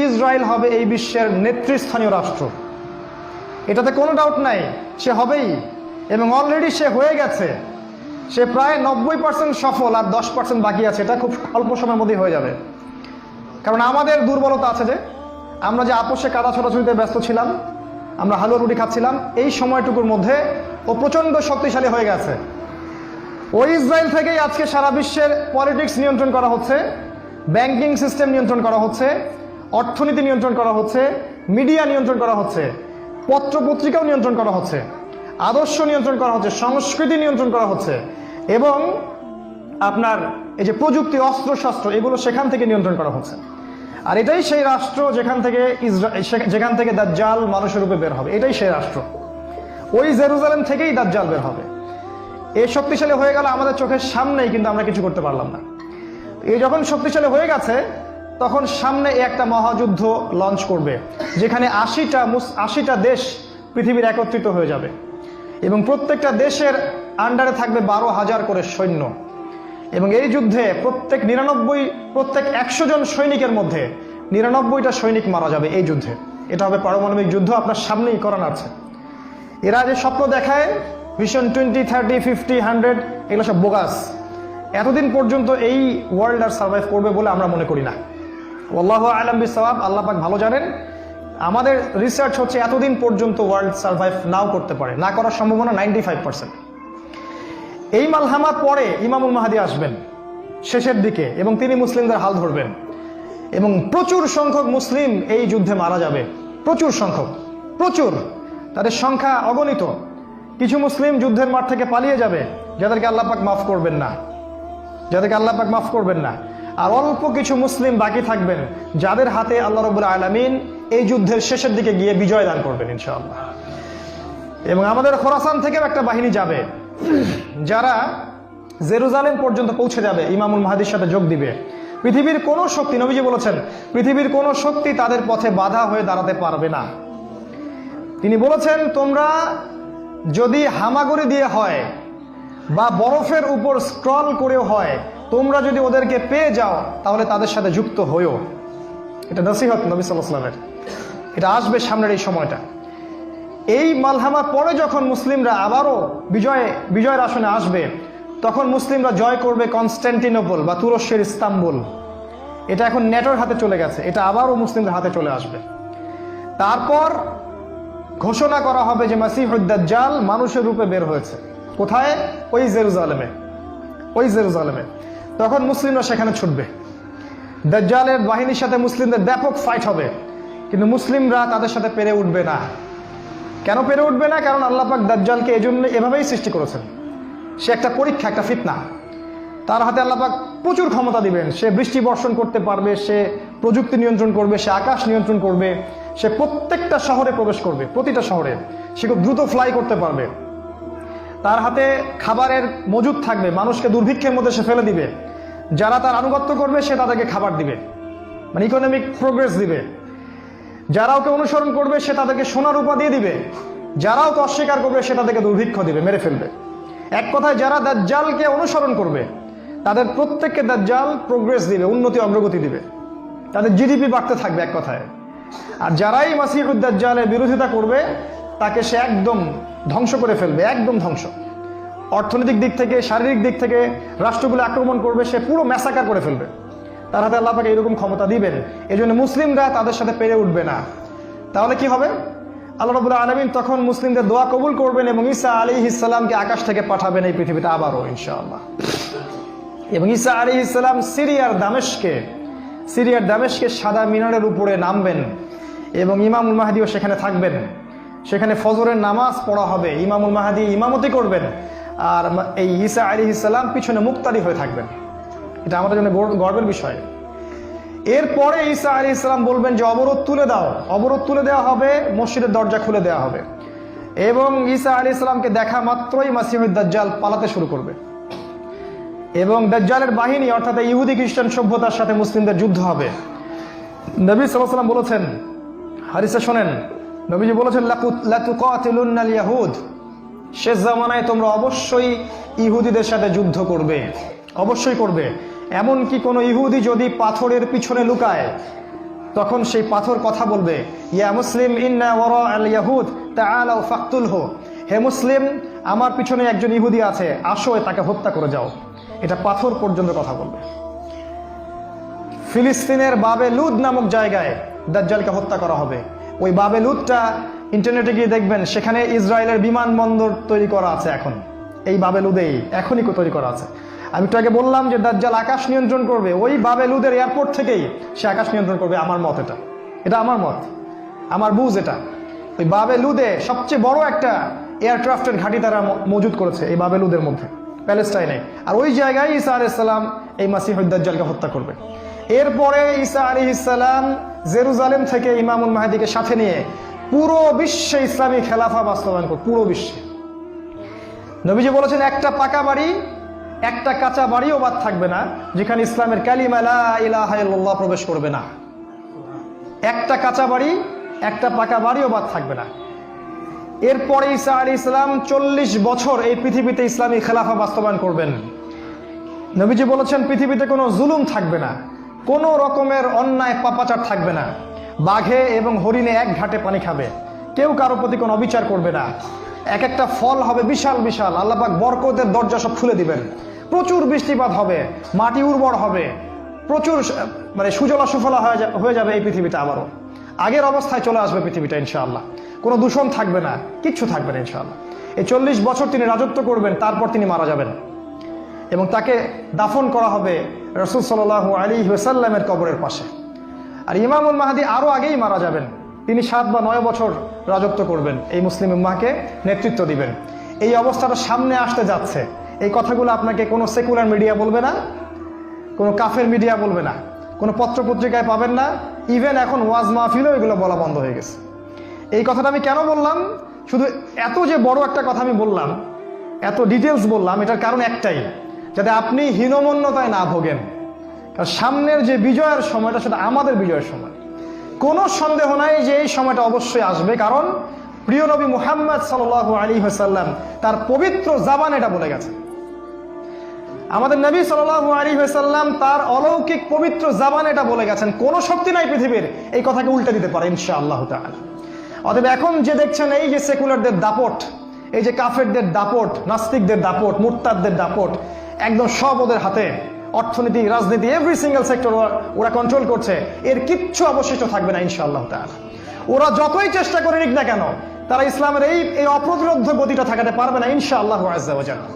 Israel হবে এই বিশ্বের নেতৃস্থানীয় রাষ্ট্র, এটাতে কোনো ডাউট নাই, সে হবেই এবং অলরেডি সে হয়ে গেছে। সে প্রায় 90% সফল, আর 10% বাকি আছে। এটা খুব অল্প সময়ের মধ্যেই হয়ে যাবে। কারণ আমাদের দুর্বলতা আছে যে আমরা যে আপোষে কাদা ছোটাছুটিতে ব্যস্ত ছিলাম, আমরা হালুয়া রুটি খাচ্ছিলাম, এই সময়টুকুর মধ্যে ও প্রচণ্ড শক্তিশালী হয়ে গেছে। ওই ইসরায়েল থেকেই আজকে সারা বিশ্বের পলিটিক্স নিয়ন্ত্রণ করা হচ্ছে, ব্যাংকিং সিস্টেম নিয়ন্ত্রণ করা হচ্ছে, অর্থনীতি নিয়ন্ত্রণ করা হচ্ছে, মিডিয়া নিয়ন্ত্রণ করা হচ্ছে, পত্রপত্রিকাও নিয়ন্ত্রণ করা হচ্ছে, আদর্শ নিয়ন্ত্রণ করা হচ্ছে, সংস্কৃতি নিয়ন্ত্রণ করা হচ্ছে, এবং আপনার এই যে প্রযুক্তি, অস্ত্রশস্ত্র, এগুলো সেখান থেকে নিয়ন্ত্রণ করা হচ্ছে। আর এটাই সেই রাষ্ট্র যেখান থেকে দাজ্জাল মানুষের রূপে বের হবে। এটাই সেই রাষ্ট্র। ওই জেরুজালেম থেকেই দাজ্জাল বের হবে। এই শক্তিশালী হয়ে গেল আমাদের চোখের সামনেই, কিন্তু আমরা কিছু করতে পারলাম না। এই যখন শক্তিশালী হয়ে গেছে, তখন সামনে একটা মহাযুদ্ধ লঞ্চ করবে, যেখানে 80টা দেশ পৃথিবীর একত্রিত হয়ে যাবে এবং প্রত্যেকটা দেশের আন্ডারে থাকবে 12,000 করে সৈন্য। এবং এই যুদ্ধে প্রত্যেক 100 জন সৈনিকের মধ্যে 99টা সৈনিক মারা যাবে এই যুদ্ধে। এটা হবে পারমাণবিক যুদ্ধ, আপনার সামনেই করানো আছে। এরা যে স্বপ্ন দেখায় ভিশন 20, 30, 50, 100, এগুলো সব বোগাস। এতদিন পর্যন্ত এই ওয়ার্ল্ড আর সার্ভাইভ করবে বলে আমরা মনে করি না। আল্লাহু আ'লাম বিসওয়াব, আল্লাহ পাক ভালো জানেন। আমাদের রিসার্চ হচ্ছে এতদিন পর্যন্ত ওয়ার্ল্ড সার্ভাইভ নাও করতে পারে, না করার সম্ভাবনা 95%। এই মালহামার পরে ইমামুল মাহদী আসবেন শেষের দিকে, এবং তিনি মুসলিমদের হাল ধরবেন এবং প্রচুর সংখ্যক মুসলিম এই যুদ্ধে মারা যাবে। প্রচুর সংখ্যক, প্রচুর, তাদের সংখ্যা অগণিত। কিছু মুসলিম যুদ্ধের মাঠ থেকে পালিয়ে যাবে, যাদেরকে আল্লাহ পাক মাফ করবেন না, আর অল্প কিছু মুসলিম বাকি থাকবেন, যাদের হাতে আল্লাহ রাব্বুল আলামিন এই যুদ্ধের শেষের দিকে গিয়ে বিজয় দান করবেন ইনশাআল্লাহ। এবং আমাদের খোরাসান থেকেও একটা বাহিনী যাবে, যারা জেরুজালেম পর্যন্ত পৌঁছে যাবে, ইমামুল মাহদীর সাথে যোগ দিবে। পৃথিবীর কোনো শক্তি, নবীজি বলেছেন, পৃথিবীর কোনো শক্তি তাদের পথে বাধা হয়ে দাঁড়াতে পারবে না। তিনি বলেছেন, তোমরা যদি হামাগুড়ি দিয়ে হয় বা বরফের উপর স্ক্রল করেও হয়, তোমরা যদি ওদেরকে পেয়ে যাও তাহলে তাদের সাথে যুক্ত হইও। এটা নসিহত নবী সাল্লাল্লাহু আলাইহি ওয়াসাল্লামের। এটা আসবে সামনের এই সময়টা। এই মালহামার পরে যখন মুসলিমরা আবারও বিজয়ের আসনে আসবে, তখন মুসলিমরা জয় করবে কনস্ট্যান্টিনোপল বা তুরস্কের ইস্তাম্বুল। এটা এখন নেটোর হাতে চলে গেছে, এটা আবারও মুসলিমদের হাতে চলে আসবে। তারপর ঘোষণা করা হবে যে মাসিহুদ দাজ্জাল মানুষের রূপে বের হয়েছে। কোথায়? ওই জেরুজালেমে। তখন মুসলিমরা সেখানে ছুটবে। দাজ্জালের বাহিনীর সাথে মুসলিমদের ব্যাপক ফাইট হবে, কিন্তু মুসলিমরা তাদের সাথে পেরে উঠবে না। কেন পেরে উঠবে না? কারণ আল্লাহ পাক দাজ্জালকে এজন্য এভাবেই সৃষ্টি করেছেন। সে একটা পরীক্ষা, একটা ফিতনা। তার হাতে আল্লাহ পাক প্রচুর ক্ষমতা দিবেন। সে বৃষ্টি বর্ষণ করতে পারবে, সে প্রযুক্তি নিয়ন্ত্রণ করবে, সে আকাশ নিয়ন্ত্রণ করবে, সে প্রত্যেকটা শহরে প্রবেশ করবে, প্রতিটা শহরে। সে খুব দ্রুত ফ্লাই করতে পারবে। তার হাতে খাবারের মজুদ থাকবে, মানুষকে দুর্ভিক্ষের মধ্যে সে ফেলে দিবে। যারা তার আনুগত্য করবে সে তাদেরকে খাবার দিবে, মানে ইকোনমিক প্রোগ্রেস দিবে। যারা ওকে অনুসরণ করবে সে তাদেরকে সোনা রূপা দিয়ে দিবে। যারা ওকে অস্বীকার করবে সে তাদেরকে দুর্ভিক্ষ দিবে, মেরে ফেলবে। এক কথায় যারা দাজ্জালকে অনুসরণ করবে তাদের প্রত্যেককে দাজ্জাল প্রোগ্রেস দিবে, উন্নতি অগ্রগতি দিবে, তাদের জিডিপি বাড়তে থাকবে এক কথায়। আর যারাই মাসিহুদ দাজ্জালের বিরোধিতা করবে তাকে সে একদম ধ্বংস করে ফেলবে, একদম ধ্বংস। অর্থনৈতিক দিক থেকে, শারীরিক দিক থেকে রাষ্ট্রগুলো আক্রমণ করবে, সে পুরো ম্যাসাকার করে ফেলবে। তার হাতে আল্লাহ পাক এরকম ক্ষমতা দিবেন। এই জন্য মুসলিমরা তাদের সাথে পেরে উঠবে না। তাহলে কি হবে? আল্লাহ রাব্বুল আলামিন তখন মুসলিমদের দোয়া কবুল করবেন এবং ঈসা আলাইহিস সালামকে আকাশ থেকে পাঠাবেন এই পৃথিবীতে আবারও ইনশাআল্লাহ। এবং ঈসা আলাইহিস সালাম সিরিয়ার দামেস্কে সাদা মিনারের উপরে নামবেন এবং ইমামুল মাহদীও সেখানে থাকবেন। সেখানে ফজরের নামাজ পড়া হবে, ইমামুল মাহদী ইমামতি করবেন, আর এই ঈসা আলাইহিস সালাম পিছনে মুক্তাদি হয়ে থাকবেন। এটা আমাদের জন্য গর্বের বিষয়। এরপরে ঈসা আলাইহিস সালাম বলবেন যে অবরোধ তুলে দেওয়া হবে, মসজিদের দরজা খুলে দেওয়া হবে এবং ঈসা আলাইহিস সালামকে দেখা মাত্রই মাসিহুদ দাজ্জাল পালাতে শুরু করবে এবং দাজ্জালের বাহিনী অর্থাৎ ইহুদি খ্রিস্টান সভ্যতার সাথে মুসলিমদের যুদ্ধ হবে। নবী সাল্লাল্লাহু আলাইহি ওয়াসাল্লাম বলেছেন, হাদিসে শোনেন, নবীজি বলেছেন, লা তুকাতিলুনাল ইয়াহুদ, শেষ জামানায় তোমরা অবশ্যই ইহুদিদের সাথে যুদ্ধ করবে, অবশ্যই করবে। এমনকি কোনো ইহুদি যদি পাথরের পিছনে লুকায় তখন সেই পাথর কথা বলবে, ইয়া মুসলিম ইন্না ওয়ারা আল ইয়াহুদ তাআলাউ ফাকতুলহু, হে মুসলিম আমার পিছনে একজন ইহুদি আছে, আসো তাকে হত্যা করে যাও। এটা পাথর পর্যন্ত কথা বলবে। ফিলিস্তিনের বাবে লুদ নামক জায়গায় দাজ্জালকে হত্যা করা হবে। ওই বাবে লুদটা ইন্টারনেটে গিয়ে দেখবেন, সেখানে ইসরায়েলের বিমানবন্দর তৈরি করা আছে এখন। এই বাবে লুদেই এখনই তৈরি করা আছে। আমি একটু আগে বললাম যে দাজ্জাল আকাশ নিয়ন্ত্রণ করবে, ওই বাবে লুদের এয়ারপোর্ট থেকেই সে আকাশ নিয়ন্ত্রণ করবে। আমার মত এটা আমার মত, আমার বুঝ এটা। ওই বাবে লুদে সবচেয়ে বড় একটা এয়ারক্রাফটের ঘাঁটি তারা মজুদ করেছে এই বাবে লুদের মধ্যে, প্যালেস্টাইনে। আর ওই জায়গায় ঈসা আলাইহিস সালাম এই মাসিহুদ দাজ্জালকে হত্যা করবে। এরপরে ঈসা আলাইহিস সালাম জেরুজালেম থেকে ইমামুল মাহদিকে সাথে নিয়ে পুরো বিশ্বে ইসলামী খেলাফা বাস্তবায়ন করবে, পুরো বিশ্বে। নবীজি বলেছেন, একটা পাকা বাড়ি একটা কাঁচা বাড়িও বাদ থাকবে না যেখানে ইসলামের কালিমা লা ইলাহা ইল্লাল্লাহ প্রবেশ করবে না। একটা কাঁচা বাড়ি একটা পাকা বাড়িও বাদ থাকবে না। এরপরে ঈসা আলাইহিস সালাম 40 বছর এই পৃথিবীতে ইসলামী খেলাফা বাস্তবায়ন করবেন। নবীজি বলেছেন, পৃথিবীতে কোনো জুলুম থাকবে না, কোনো রকমের অন্যায় পাপাচার থাকবে না। বাঘে এবং হরিণে এক ঘাটে পানি খাবে, কেউ কারো প্রতি কোনো অবিচার করবে না। এক একটা ফল হবে বিশাল বিশাল, আল্লাহ পাক বরকতের দরজা সব খুলে দিবেন। প্রচুর বৃষ্টিপাত হবে, মাটি উর্বর হবে, প্রচুর সুজলা সুফলা হয়ে যাবে এই পৃথিবীটা। আবারও আগের অবস্থায় চলে আসবে পৃথিবীটা ইনশাআল্লাহ। কোনো দূষণ থাকবে না, কিচ্ছু থাকবে না ইনশাআল্লাহ। এই 40 বছর তিনি রাজত্ব করবেন, তারপর তিনি মারা যাবেন এবং তাকে দাফন করা হবে রাসূল সাল্লাল্লাহু আলাইহি ওয়াসাল্লামের কবরের পাশে। আর ইমামুল মাহদী আরো আগেই মারা যাবেন, তিনি 7 বা 9 বছর রাজত্ব করবেন, এই মুসলিম উম্মাহকে নেতৃত্ব দিবেন। এই অবস্থাটা সামনে আসতে যাচ্ছে। এই কথাগুলো আপনাকে কোনো সেকুলার মিডিয়া বলবে না, কোনো কাফের মিডিয়া বলবে না, কোনো পত্রপত্রিকায় পাবেন না। ইভেন এখন ওয়াজ মাহফিলেও এগুলো বলা বন্ধ হয়ে গেছে। এই কথাটা আমি কেন বললাম, শুধু এত যে বড় একটা কথা আমি বললাম, এত ডিটেলস বললাম, এটার কারণ একটাই, যাতে আপনি হীনমন্যতায় না ভোগেন। কারণ সামনের যে বিজয়ের সময়টা, সেটা আমাদের বিজয়ের সময়। কোনো সন্দেহ নাই যে এই সময়টা অবশ্যই আসবে, কারণ প্রিয় নবী মুহাম্মদ সাল্লাল্লাহু আলাইহি ওয়াসাল্লাম তার পবিত্র জাবান এটা বলে গেছে। আমাদের নবী সাল্লাল্লাহু আলাইহি ওয়াসাল্লাম তার অলৌকিক পবিত্র জাবান এটা বলে গেছেন, কোনো শক্তি নাই পৃথিবীর এই কথাকে উল্টে দিতে পারে ইনশাআল্লাহ তাআলা। অতএব এখন যে দেখছেন এই যে সেকুলারদের দাপট, এই যে কাফেরদের দাপট, নাস্তিকদের দাপট, মুরতাদদের দাপট, একদম সব ওদের হাতে। অর্থনীতি, রাজনীতি, এভরি সিঙ্গেল সেক্টর ওরা কন্ট্রোল করছে। এর কিচ্ছু অবশিষ্ট থাকবে না ইনশাআল্লাহ তাআলা। ওরা যতই চেষ্টা করে নিক না কেন, তারা ইসলামের এই অপ্রতিরোধ্য গতিটা ঠেকাতে পারবে না ইনশাআল্লাহু আযজা ওয়া জাল্লা।